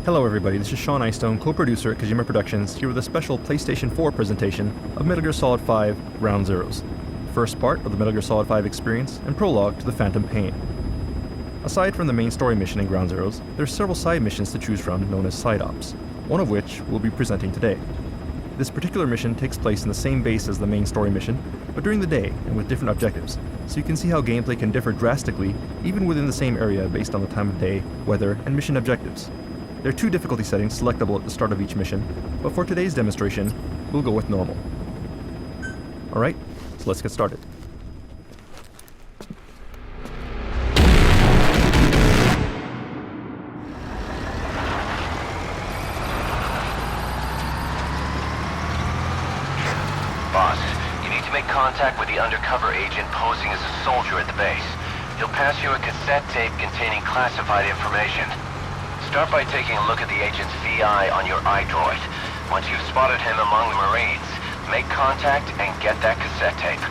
Hello everybody, this is Sean Eystone, co-producer at Kojima Productions, here with a special PlayStation 4 presentation of Metal Gear Solid 5 Ground Zeroes, the first part of the Metal Gear Solid 5 experience and prologue to the Phantom Pain. Aside from the main story mission in Ground Zeroes, there are several side missions to choose from known as side ops, one of which we'll be presenting today. This particular mission takes place in the same base as the main story mission, but during the day and with different objectives, so you can see how gameplay can differ drastically even within the same area based on the time of day, weather, and mission objectives. There are two difficulty settings selectable at the start of each mission, but for today's demonstration, we'll go with normal. Alright, so let's get started. Boss, you need to make contact with the undercover agent posing as a soldier at the base. He'll pass you a cassette tape containing classified information. Start by taking a look at the agent's VI on your iDroid. Once you've spotted him among the Marines, make contact and get that cassette tape.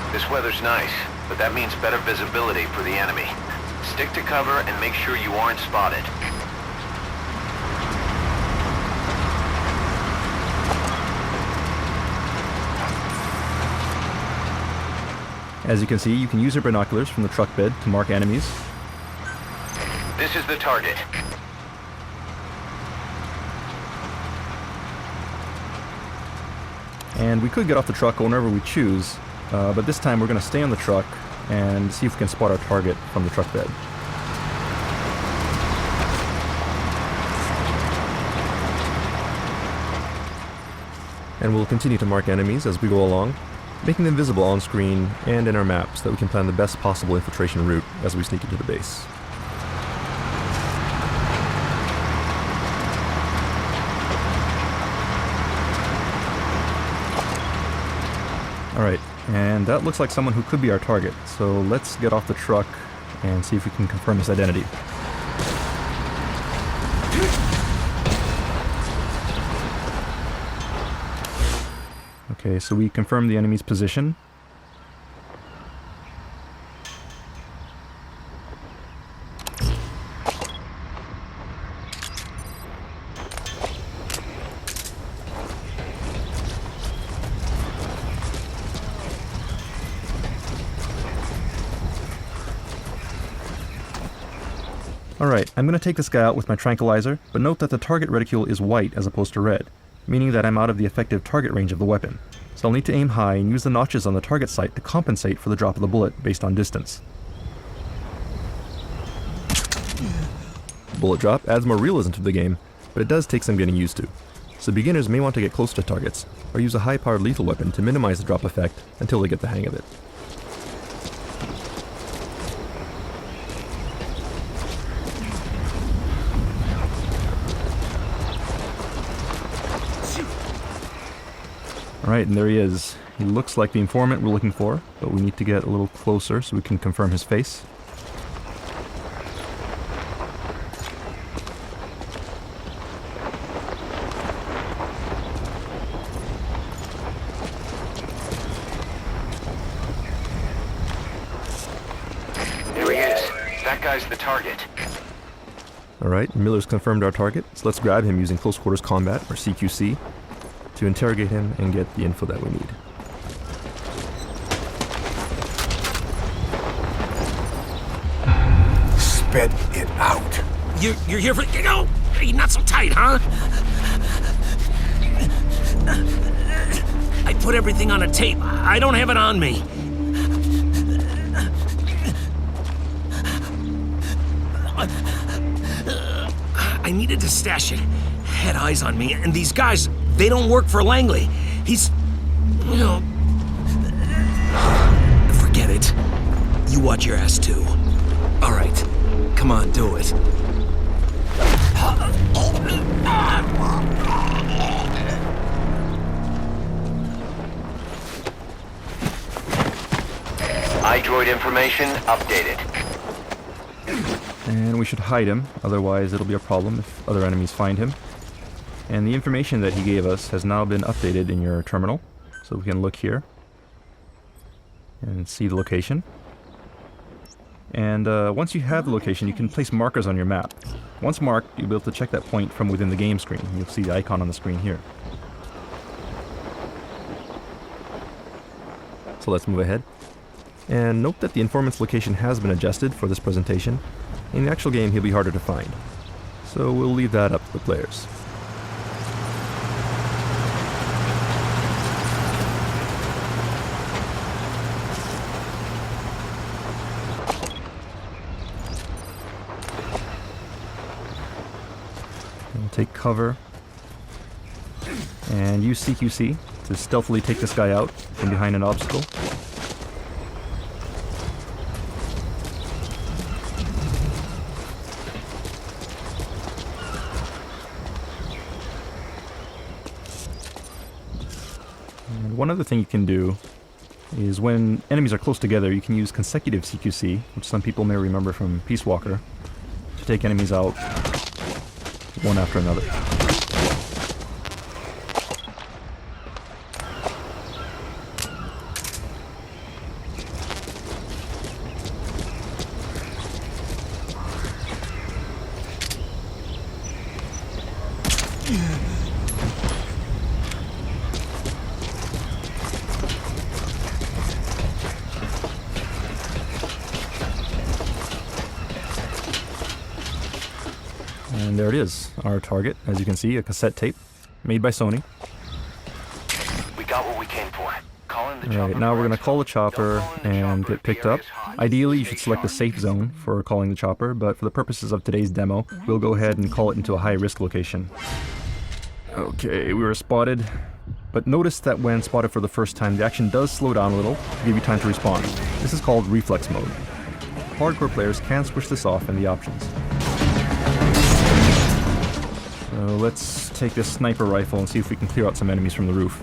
This weather's nice, but that means better visibility for the enemy. Stick to cover and make sure you aren't spotted. As you can see, you can use your binoculars from the truck bed to mark enemies. This is the target. And we could get off the truck whenever we choose, but this time we're going to stay on the truck and see if we can spot our target from the truck bed. And we'll continue to mark enemies as we go along, making them visible on screen and in our map so that we can plan the best possible infiltration route as we sneak into the base. Alright, and that looks like someone who could be our target, so let's get off the truck and see if we can confirm his identity. Okay, so we confirmed the enemy's position. Alright, I'm going to take this guy out with my tranquilizer, but note that the target reticule is white as opposed to red, meaning that I'm out of the effective target range of the weapon, so I'll need to aim high and use the notches on the target sight to compensate for the drop of the bullet based on distance. Bullet drop adds more realism to the game, but it does take some getting used to, so beginners may want to get close to targets, or use a high-powered lethal weapon to minimize the drop effect until they get the hang of it. Alright, and there he is. He looks like the informant we're looking for, but we need to get a little closer so we can confirm his face. There he is. That guy's the target. Alright, Miller's confirmed our target, so let's grab him using Close Quarters Combat, or CQC, to interrogate him and get the info that we need. Spit it out. You're here for... No! Hey, not so tight, huh? I put everything on a tape. I don't have it on me. I needed to stash it. Had eyes on me, and these guys, they don't work for Langley. He's... you know... Forget it. You watch your ass, too. All right. Come on, do it. iDroid information updated. And we should hide him, otherwise it'll be a problem if other enemies find him. And the information that he gave us has now been updated in your terminal, so we can look here and see the location. And once you have the location, you can place markers on your map. Once marked, you'll be able to check that point from within the game screen. You'll see the icon on the screen here. So let's move ahead. And note that the informant's location has been adjusted for this presentation. In the actual game, he'll be harder to find. So we'll leave that up to the players. We'll take cover and use CQC to stealthily take this guy out from behind an obstacle. And one other thing you can do is when enemies are close together, you can use consecutive CQC, which some people may remember from Peace Walker, to take enemies out one after another. And there it is, our target. As you can see, a cassette tape made by Sony. We got what we came for. Calling the Alright, now we're going to call the chopper and get picked up. Ideally, you should select a safe zone for calling the chopper, but for the purposes of today's demo, we'll go ahead and call it into a high-risk location. Okay, we were spotted, but notice that when spotted for the first time, the action does slow down a little to give you time to respond. This is called reflex mode. Hardcore players can switch this off in the options. So let's take this sniper rifle and see if we can clear out some enemies from the roof.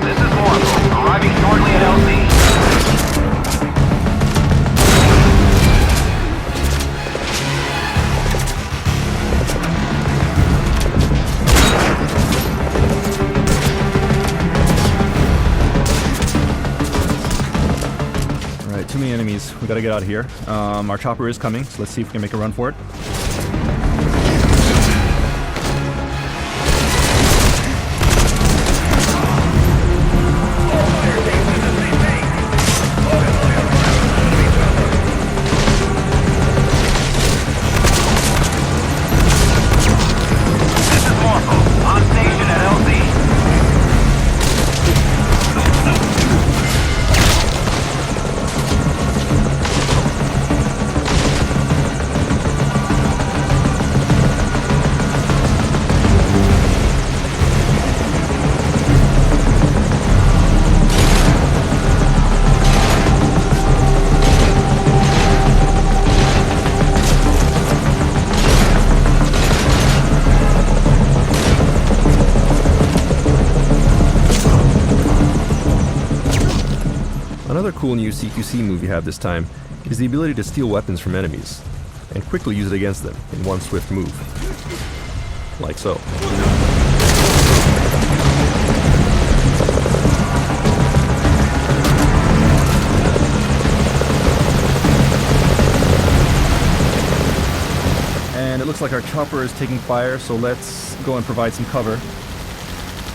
This is Morpho, arriving shortly at LZ. Alright, too many enemies. We gotta get out of here. Our chopper is coming, so let's see if we can make a run for it. Another cool new CQC move you have this time is the ability to steal weapons from enemies, and quickly use it against them in one swift move. Like so. And it looks like our chopper is taking fire, so let's go and provide some cover.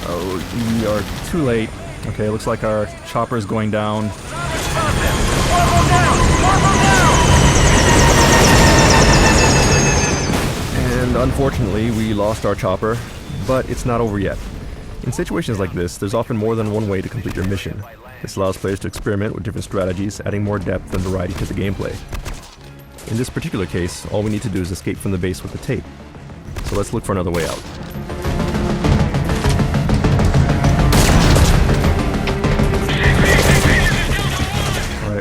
Oh, we are too late. Okay, looks like our chopper is going down. And unfortunately, we lost our chopper, but it's not over yet. In situations like this, there's often more than one way to complete your mission. This allows players to experiment with different strategies, adding more depth and variety to the gameplay. In this particular case, all we need to do is escape from the base with the tape. So let's look for another way out.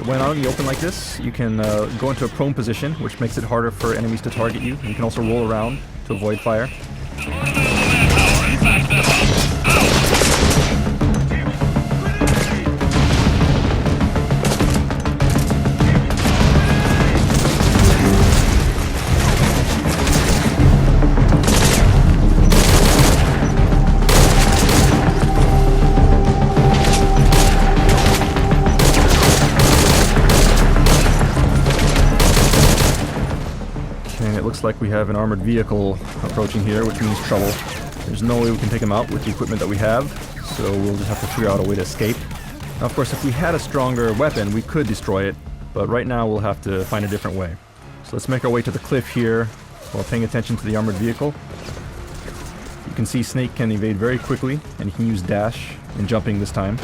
When out in the open like this, you can go into a prone position, which makes it harder for enemies to target you. You can also roll around to avoid fire. looks like we have an armored vehicle approaching here, which means trouble. There's no way we can take him out with the equipment that we have, so we'll just have to figure out a way to escape. Now, of course, if we had a stronger weapon, we could destroy it, but right now we'll have to find a different way. So let's make our way to the cliff here while paying attention to the armored vehicle. You can see Snake can evade very quickly, and he can use dash and jumping this time.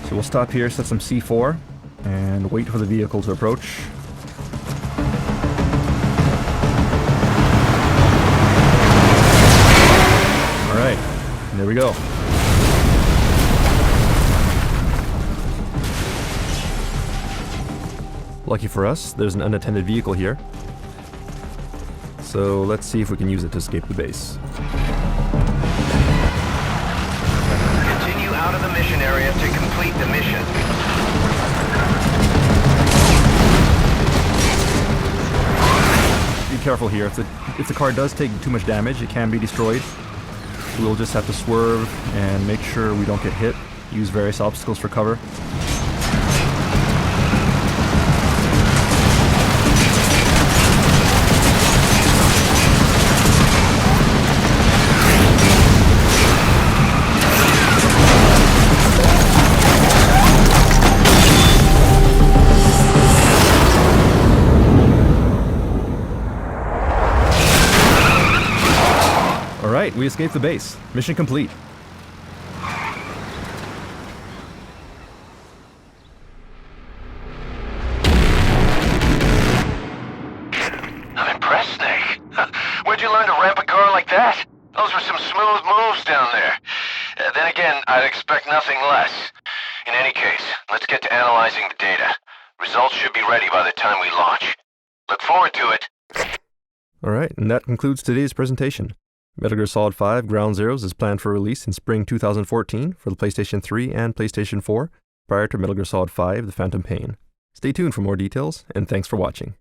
So we'll stop here, set some C4, and wait for the vehicle to approach. Alright, there we go. Lucky for us, there's an unattended vehicle here. So let's see if we can use it to escape the base. Continue out of the mission area to complete the mission. Be careful here. If the car does take too much damage, it can be destroyed. We'll just have to swerve and make sure we don't get hit. Use various obstacles for cover. Alright, we escaped the base. Mission complete. I'm impressed, Snake. Where'd you learn to ramp a car like that? Those were some smooth moves down there. Then again, I'd expect nothing less. In any case, let's get to analyzing the data. Results should be ready by the time we launch. Look forward to it. Alright, and that concludes today's presentation. Metal Gear Solid 5 Ground Zeroes is planned for release in spring 2014 for the PlayStation 3 and PlayStation 4, prior to Metal Gear Solid 5 The Phantom Pain. Stay tuned for more details, and thanks for watching.